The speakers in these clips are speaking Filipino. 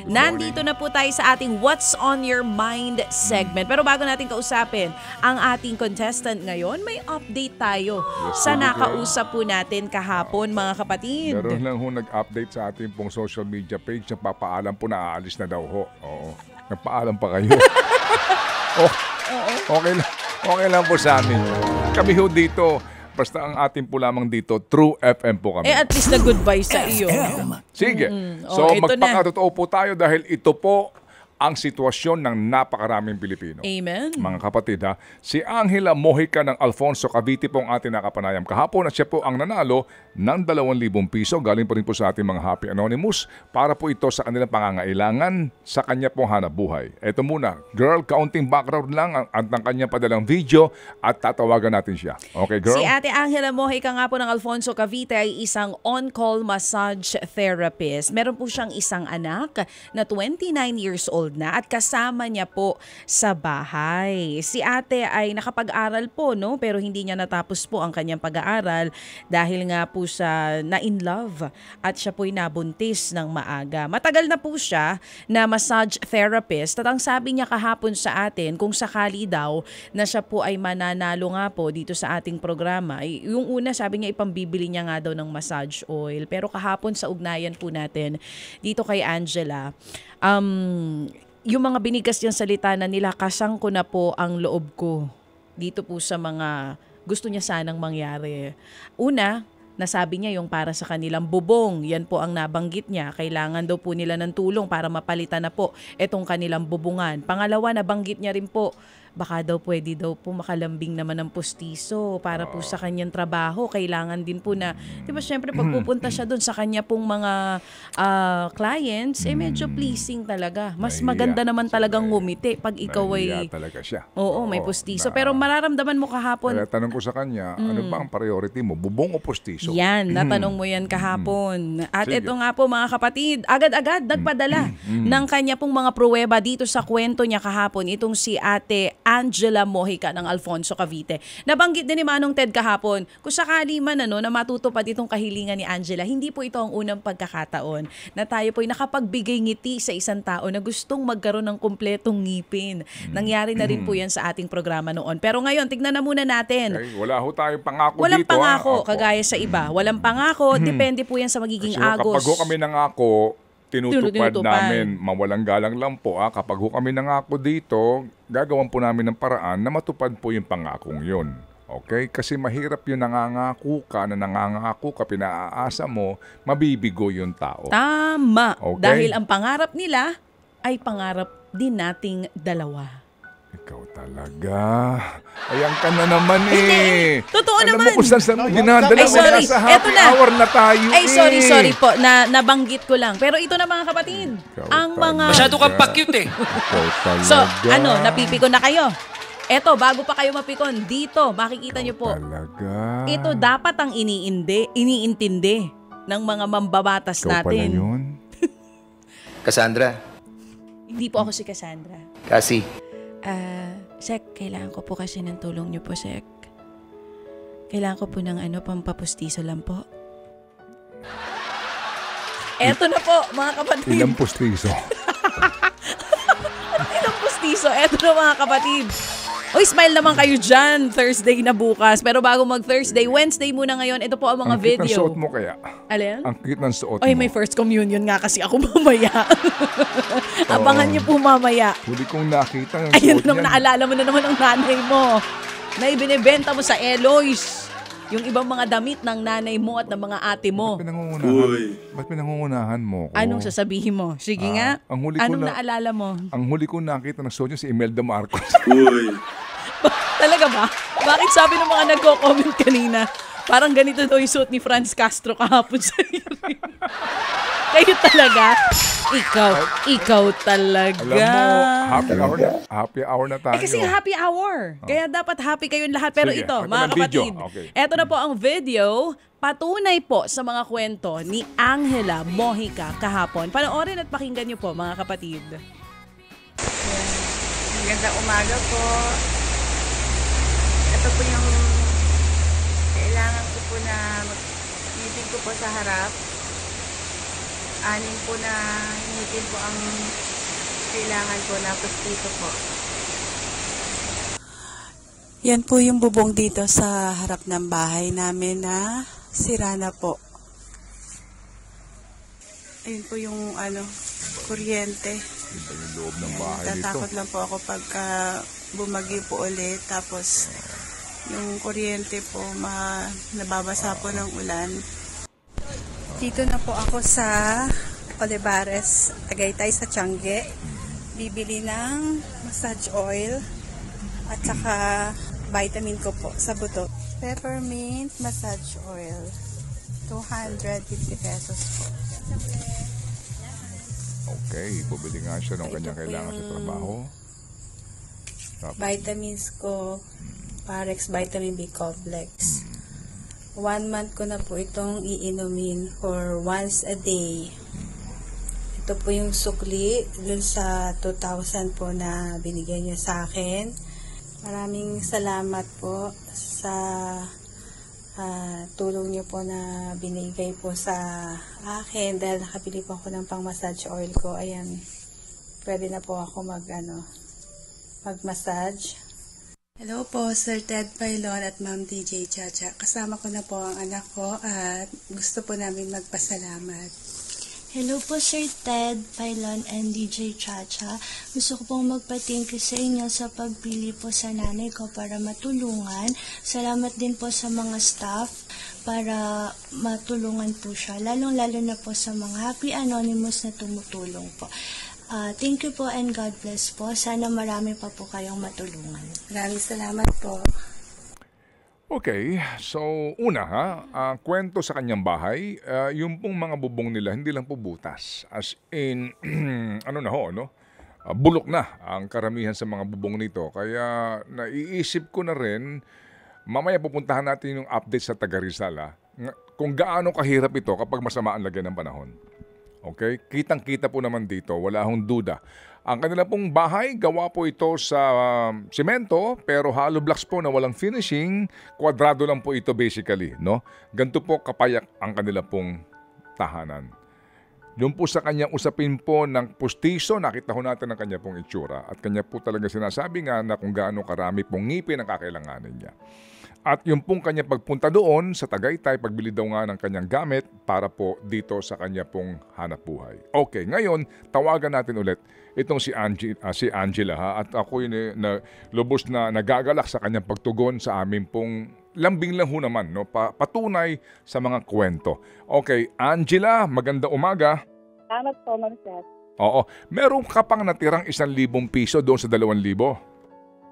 Nandito na po tayo sa ating What's on Your Mind segment. Pero bago natin kausapin ang ating contestant ngayon, may update tayo sa nakausap po natin kahapon, mga kapatid. Meron lang ho nag-update sa ating pong social media page na papaalam po na aalis na daw ho. Oo. Nagpaalam pa kayo. Okay lang po sa amin. Kami ho dito, basta ang ating po lamang dito, True FM po kami. At least na goodbye sa iyo. Sige. So magpakatotoo po tayo dahil ito po ang sitwasyon ng napakaraming Pilipino. Amen. Mga kapatid ha, si Angela Mojica ng Alfonso Cavite po ang ating nakapanayam kahapon at siya po ang nanalo ng 2,000 piso. Galing pa rin po sa ating mga Happy Anonymous para po ito sa kanilang pangangailangan sa kanya pong hanap buhay. Ito muna, girl, counting background lang ang kanyang padalang video at tatawagan natin siya. Okay, girl? Si Ate Angela Mojica nga po ng Alfonso Cavite ay isang on-call massage therapist. Meron po siyang isang anak na 29 years old na at kasama niya po sa bahay. Si ate ay nakapag-aral po, no? Pero hindi niya natapos po ang kanyang pag-aaral dahil nga po sa na-in love at siya po'y nabuntis ng maaga. Matagal na po siya na massage therapist at ang sabi niya kahapon sa atin kung sakali daw na siya po ay mananalo nga po dito sa ating programa. Yung una sabi niya ipambibili niya nga daw ng massage oil. Pero kahapon sa ugnayan po natin dito kay Angela, yung mga binigas niyang salita na nilakasan ko na po ang loob ko dito po sa mga gusto niya sanang mangyari. Una, nasabi niya yung para sa kanilang bubong. Yan po ang nabanggit niya. Kailangan daw po nila ng tulong para mapalitan na po itong kanilang bubungan. Pangalawa, nabanggit niya rin po, baka daw pwede daw po makalambing naman ng pustiso para po sa kanyang trabaho. Kailangan din po na, di ba syempre pag pupunta siya doon sa kanya pong mga clients, medyo pleasing talaga. Mas maganda naman talagang ngumiti pag ikaw ay... talaga siya. Oo, may pustiso. Pero mararamdaman mo kahapon. Kaya tanong ko sa kanya, ano ba ang priority mo? Bubong o pustiso? Yan, natanong mo yan kahapon. At ito nga po mga kapatid, agad-agad nagpadala ng kanya pong mga pruweba dito sa kwento niya kahapon. Itong si Ate Angela Mojica ng Alfonso Cavite. Nabanggit din ni Manong Ted kahapon, kung sakali man na matutupad itong kahilingan ni Angela, hindi po ito ang unang pagkakataon na tayo po'y nakapagbigay ngiti sa isang tao na gustong magkaroon ng kumpletong ngipin. Nangyari na rin po yan sa ating programa noon. Pero ngayon, tignan na muna natin. Okay, wala ho tayong pangako Walang dito. Walang pangako, kagaya sa iba. Walang pangako, depende po yan sa magiging kasi agos. Kapag ho kami nangako, tinutupad namin, mawalang galang lang po. Kapag ho kami nangako dito, gagawan po namin ng paraan na matupad po yung pangakong yun. Okay? Kasi mahirap yung nangangako ka, pinaaasa mo, mabibigo yung tao. Tama. Okay? Dahil ang pangarap nila ay pangarap din nating dalawa. Ikaw talaga. Ayan ka na naman eh. Totoo alam naman. Alam mo kung saan dinadala mo na sa happy hour na tayo sorry po. Nabanggit ko lang. Pero ito na mga kapatid. Ang mga... Masyado kang pa-cute eh. So, napipikon na kayo. Eto, bago pa kayo mapikon, dito, makikita nyo po. Talaga. Ito dapat ang iniintindi ng mga mambabatas natin. Ikaw pala yun? Cassandra. Hindi po ako si Cassandra. Cassie. Sek, kailangan ko po kasi ng tulong niyo po, Sek. Kailangan ko po ng pampapustiso lang po. Eto na po, mga kapatid. Ilang pustiso? Ilang pustiso? Eto na mga kapatid. Uy, smile naman kayo dyan. Thursday na bukas. Pero bago mag-Thursday, Wednesday muna ngayon. Ito po ang mga video. Ang cute ng suot mo kaya. Alin? Ang cute ng suot mo. Ay, may first communion nga kasi ako mamaya. Abangan niyo po mamaya. Huli kong nakita ng ayun suot naman, naalala mo na naman ang nanay mo. Na ibinibenta mo sa Eloise. Yung ibang mga damit ng nanay mo at ng mga ate mo. Ba't pinangungunahan mo ko? Anong sasabihin mo? Sige nga. Anong naalala mo? Ang huli ko nakita ng suot niya si Imelda Marcos. Talaga ba? Bakit sabi ng mga nagko-comment kanina, parang ganito daw yung suot ni Franz Castro kahapon sa hearing. Kayo talaga? Ikaw talaga. Alam mo, happy hour na tayo. Kasi happy hour. Kaya dapat happy kayong lahat. Pero sige, ito, mga kapatid, eto na po ang video. Patunay po sa mga kwento ni Angela Mojica kahapon. Panoorin at pakinggan niyo po, mga kapatid. Magandang umaga po. Ito po yung kailangan ko po na mag-meeting ko po sa harap. Anin po na hinitin po ang kailangan po na dito po. Yan po yung bubong dito sa harap ng bahay namin na sira na po. Ayun po yung kuryente. Ito yung loob ng bahay dito. Tatakot lang po ako pagka bumagyo po ulit. Tapos yung kuryente po nababasa po ng ulan. Dito na po ako sa Olivares, Tagaytay sa Tiangge. Bibili ng massage oil at saka vitamin ko po sa buto. Peppermint massage oil. 250 pesos po. Okay, bubili nga siya ng kanyang kailangan sa trabaho. Tapos, Vitamins ko, Parex Vitamin B Complex. 1 month ko na po itong iinumin for once a day. Ito po yung sukli dun sa 2,000 po na binigay niyo sa akin. Maraming salamat po sa tulong niyo po na binigay po sa akin dahil nakabili po ako ng pang-massage oil ko. Ayan, pwede na po ako mag-massage. Hello po, Sir Ted Pailon at Ma'am DJ Chacha. Kasama ko na po ang anak ko at gusto po namin magpasalamat. Hello po Sir Ted, Pailon, and DJ Chacha. Gusto ko pong magpa-thank you sa inyo sa pagpili po sa nanay ko para matulungan. Salamat din po sa mga staff para matulungan po siya. Lalong-lalo na po sa mga Happy Anonymous na tumutulong po. Thank you po and God bless po. Sana marami pa po kayong matulungan. Maraming salamat po. okay, so una kwento sa kanyang bahay, yung pong mga bubong nila hindi lang po butas. As in, bulok na ang karamihan sa mga bubong nito. Kaya naiisip ko na rin, mamaya pupuntahan natin yung update sa taga Rizal kung gaano kahirap ito kapag masama ang lagyan ng panahon. Okay? Kitang-kita po naman dito, wala akong duda. Ang kanila pong bahay, gawa po ito sa simento, pero hollow blocks po na walang finishing. Kwadrado lang po ito basically, no? Ganito po kapayak ang kanila pong tahanan. Yung po sa kanyang usapin po ng pustiso, nakita ho natin ang kanya pong itsura. At kanya po talaga sinasabi nga na kung gaano karami pong ngipin ang kakailanganin niya. At yung pong kanya pagpunta doon sa Tagaytay, pagbili daw nga ng kanyang gamit para po dito sa kanya pong hanap buhay. Okay, ngayon, tawagan natin ulit itong si Angela at ako yung lubos na nagagalak sa kanyang pagtugon sa amin pong lambing lang ho naman, no? Patunay sa mga kwento. Okay, Angela, magandang umaga. Salamat po, Ma'am Seth. Oo, meron ka pang natirang 1,000 piso doon sa 2,000?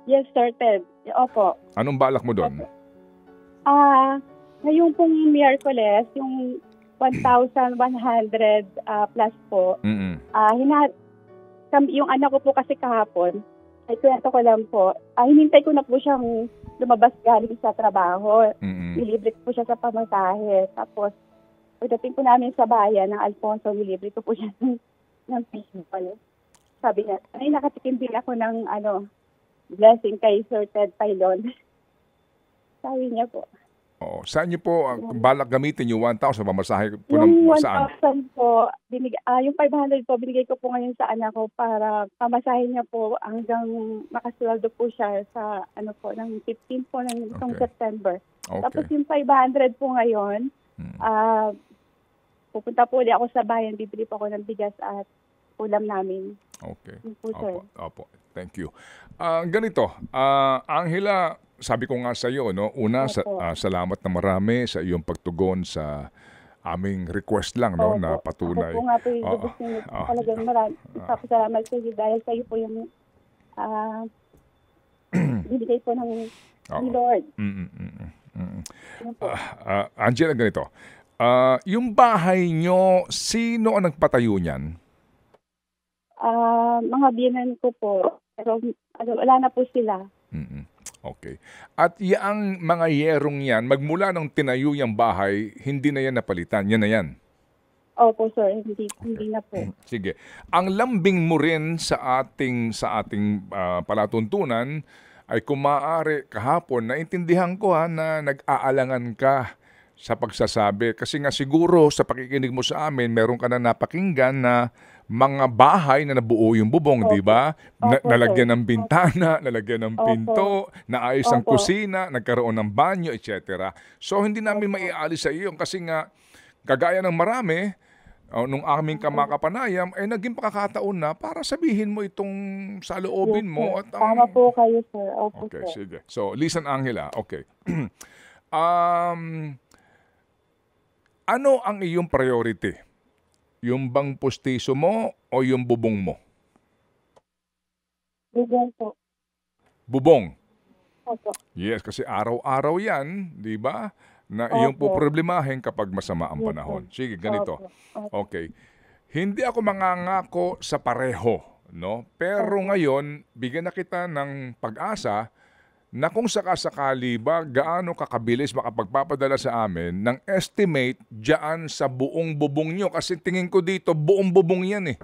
Yes, Sir Ted. Opo. Anong balak mo doon? Ngayong pong Miyerkules, yung 1,100 plus po, yung anak ko po kasi kahapon, ay kwento ko lang po, hinintay ko na po siyang lumabas galing sa trabaho. Nilibre ko po siya sa pamasahe. Tapos, pagdating po namin sa bayan ng Alfonso, nilibre ko po siya ng fishball. Sabi niya, ay nakatikim din ako ng blessing kay Sir Ted Pailon. Sabi niya po. Oo. Saan niyo po balak gamitin yung 1,000 pamasahe po Yung saan? 1,000 po, yung 500 po, binigay ko po ngayon sa anak ko para pamasahin niya po hanggang makasweldo po siya sa ng 15 po ng itong September. Okay. Tapos yung 500 po ngayon, pupunta po ulit ako sa bayan, bibili po ako ng bigas at ulam namin. Okay. Po, sir. Opo. Thank you. Ganito, Angela, sabi ko nga sa iyo, no, una salamat na marami sa iyong pagtugon sa aming request lang, no, na patunay. Ako po nga po yung gusto niyo. Talagang marami. Ipapasalamat sa iyo dahil sa iyo po yung binigay po ng Lord. Angela, ganito. Yung bahay nyo, sino ang nagpatayo niyan? Mga biyenan ko po. Pero wala na po sila. Okay. At yung mga yerong yan, magmula nung tinayo yung bahay, hindi na yan napalitan. Yan na yan. Opo, sir. Hindi na po. Sige. Ang lambing mo rin sa ating palatuntunan ay kung maaari kahapon, naintindihan ko na nag-aalangan ka sa pagsasabi. Kasi nga siguro sa pakikinig mo sa amin, meron ka na napakinggan na mga bahay na nabuo yung bubong, di ba? Nalagyan ng bintana, nalagyan ng pinto, naayos ang kusina, nagkaroon ng banyo, etc. So hindi namin maialis sa iyo kasi nga kagaya ng marami, nung aming kamakapanayam, ay naging pakakataon na para sabihin mo itong saloobin mo. At Tama po kayo, sir. Opo, okay, sir. sige. So, listen, Angela. Okay. Ano ang iyong priority? Yung bang pustiso mo o yung bubong mo? Bigyan po. Bubong. Opo. Yes, kasi araw-araw yan, di ba? Na iyong poproblemahin kapag masama ang panahon. Sige, ganito. Okay. Hindi ako mangangako sa pareho, no? Pero ngayon, bigyan na kita ng pag-asa na kung sakasakali ba gaano kakabilis makapagpapadala sa amin ng estimate diyan sa buong bubong nyo. Kasi tingin ko dito, buong bubong yan eh.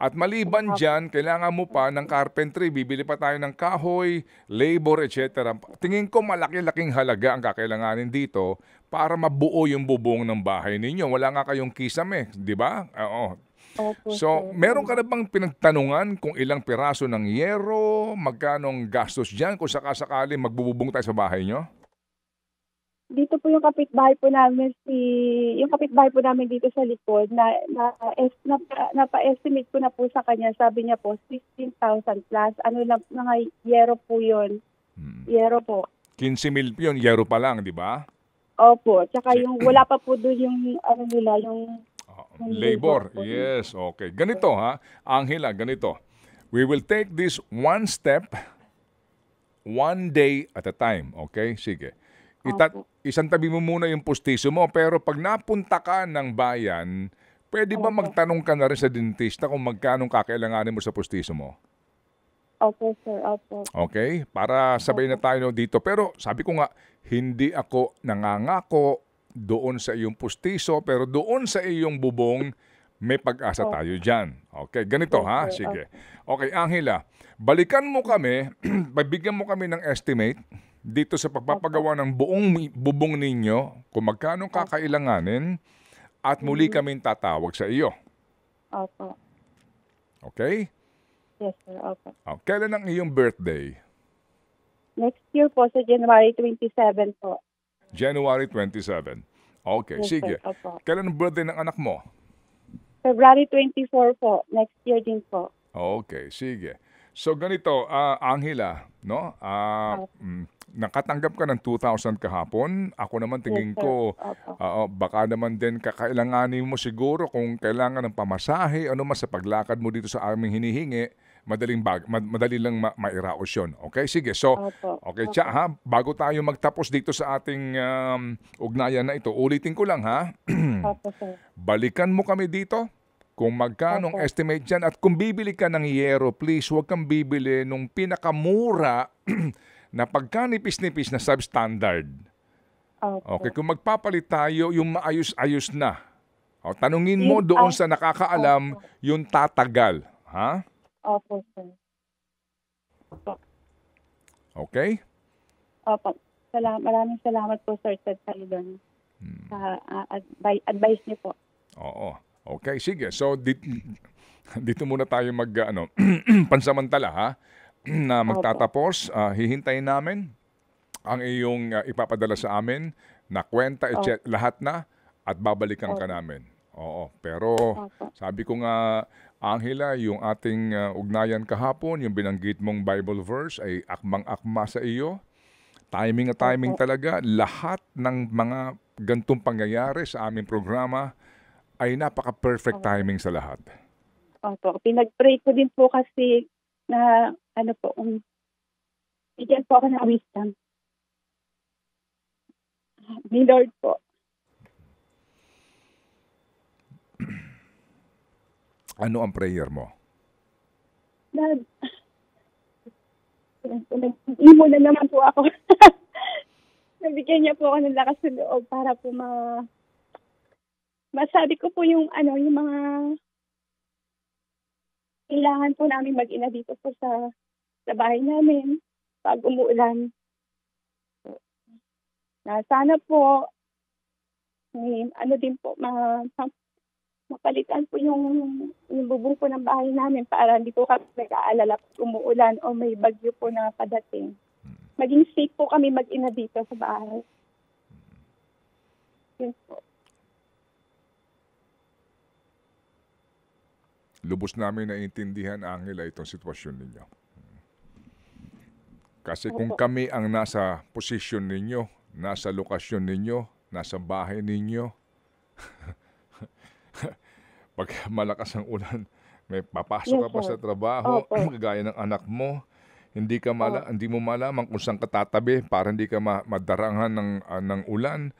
At maliban dyan, kailangan mo pa ng carpentry, bibili pa tayo ng kahoy, labor, etc. Tingin ko malaki-laking halaga ang kakailanganin dito para mabuo yung bubong ng bahay ninyo. Wala nga kayong kisame, di ba? Oo. So, meron ka na bang pinagtanungan kung ilang piraso ng yero, magkano ang gastos dyan, kung sakasakali magbububong tayo sa bahay nyo? Dito po yung kapitbahay po namin dito sa likod napa-estimate ko na po sa kanya. Sabi niya po 16,000 plus. Ano lang, mga yero po yun. Yero po. 15,000 yun, yero pa lang, di ba? Opo. Tsaka yung wala pa po doon yung labor. Yes, okay. Ganito ha, Angela, ganito. We will take this one step, one day at a time. Okay? Sige. Isang tabi mo muna yung pustiso mo, pero pag napunta ka ng bayan, pwede ba magtanong ka na rin sa dentista kung magkano kakailanganin mo sa pustiso mo? Opo, sir. Opo. Okay? Para sabay na tayo dito. Pero sabi ko nga, hindi ako nangangako doon sa iyong pustiso, pero doon sa iyong bubong, may pag-asa tayo dyan. Okay? Ganito ha? Sige. Okay, Angela, balikan mo kami, bibigyan mo kami ng estimate dito sa pagpapagawa ng buong bubong ninyo, kung magkano kakailanganin, at muli kaming tatawag sa iyo. Opo. Okay? Yes, sir. Opo. Kailan ang iyong birthday? Next year po, sa January 27 po. January 27. Okay, Yes, sige. sir. Opo. Kailan ang birthday ng anak mo? February 24 po. Next year din po. Okay, sige. So ganito, Angela, no? Nakatanggap ka ng 2,000 kahapon. Ako naman tingin ko, baka naman din kakailanganin mo siguro kung kailangan ng pamasahe, ano mas sa paglakad mo dito sa aming hinihingi, madali lang mairaos yun. Okay, sige. So, okay, Tsa, ha? Bago tayo magtapos dito sa ating ugnayan na ito, ulitin ko lang, ha? Balikan mo kami dito kung magkano ang estimate dyan. At kung bibili ka ng yero, please, huwag kang bibili nung pinakamura na pagkanipis-nipis na substandard. Okay, kung magpapalit tayo, yung maayos-ayos na. Tanungin mo doon sa nakakaalam, yung tatagal. Ha? Opo, sir. Okay? Opo. Maraming salamat po, Sir Ted Palidon. Sa advice niyo po. Oo. Okay, sige. So, dito muna tayo pansamantala, ha? Na magtatapos, hihintayin namin ang iyong ipapadala sa amin na kwenta, lahat na, at babalikan ka namin. Oo, pero sabi ko nga, Angela, yung ating ugnayan kahapon, yung binanggit mong Bible verse ay akmang-akma sa iyo. Timing na timing talaga. Lahat ng mga gantong pangyayari sa aming programa ay napaka-perfect timing sa lahat. Opo. Pinag-pray ko din po kasi na bigyan po ako ng wisdom. Ni Lord po. Ano ang prayer mo? Imo na naman po ako. Nabigyan niya po ako ng lakas ng loob para po masabi ko po yung mga kailangan po namin mag-ina dito po sa bahay namin pag umuulan. Na sana po may ano din po, mapalitan po yung bubong po ng bahay namin para hindi po kami nag-aalala pag umuulan o may bagyo po na padating. Maging safe po kami mag-ina dito sa bahay. Yun po. Lubos namin naiintindihan, Angela, itong sitwasyon ninyo. Kasi kung kami ang nasa posisyon ninyo, nasa lokasyon ninyo, nasa bahay ninyo, pag malakas ang ulan, may papasok ka pa sa trabaho, gaya ng anak mo, hindi mo malaman kung saan ka tatabi para hindi ka madarangan ng ulan.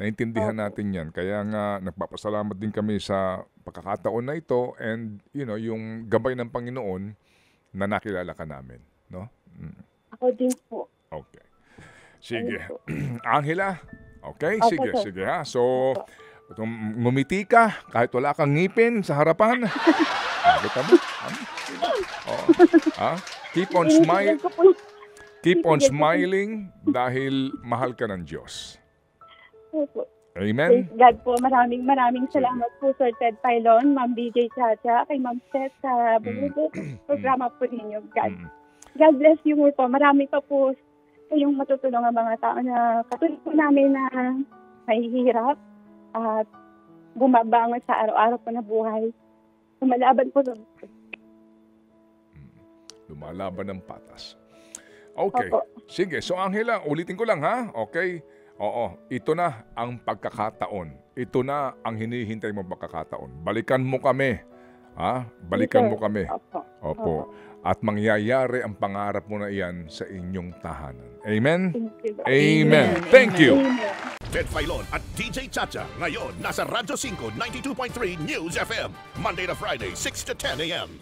Naintindihan natin yan. Kaya nga, nagpapasalamat din kami sa pagkakataon na ito and, yung gabay ng Panginoon na nakilala ka namin. No? Ako din po. Okay. Sige. Angela? Okay, sige ha. So, ngumiti ka kahit wala kang ngipin sa harapan. Kita mo? Keep on smiling dahil mahal ka ng Diyos. Opo. Amen? Praise God po. Maraming salamat po, Sir Ted Pailon, Ma'am BJ Chacha, kay Ma'am Seth sa buong programa po ninyo. God bless you more po. Marami pa po kayong matutulungan mga tao na katulad po namin na mahihirap at bumabangon sa araw-araw po na buhay. Lumalaban po. Lumalaban ng patas. Okay. Opo. Sige. So, Angela, ulitin ko lang ha. Okay. Oo, ito na ang pagkakataon. Ito na ang hinihintay mo pagkakataon. Balikan mo kami. Ha? Balikan mo kami. Opo. At mangyayari ang pangarap mo na iyan sa inyong tahanan. Amen? Amen. Thank you. Ted Filon at DJ Chacha. Ngayon, nasa Radyo 5, 92.3 News FM. Monday to Friday, 6 to 10 a.m.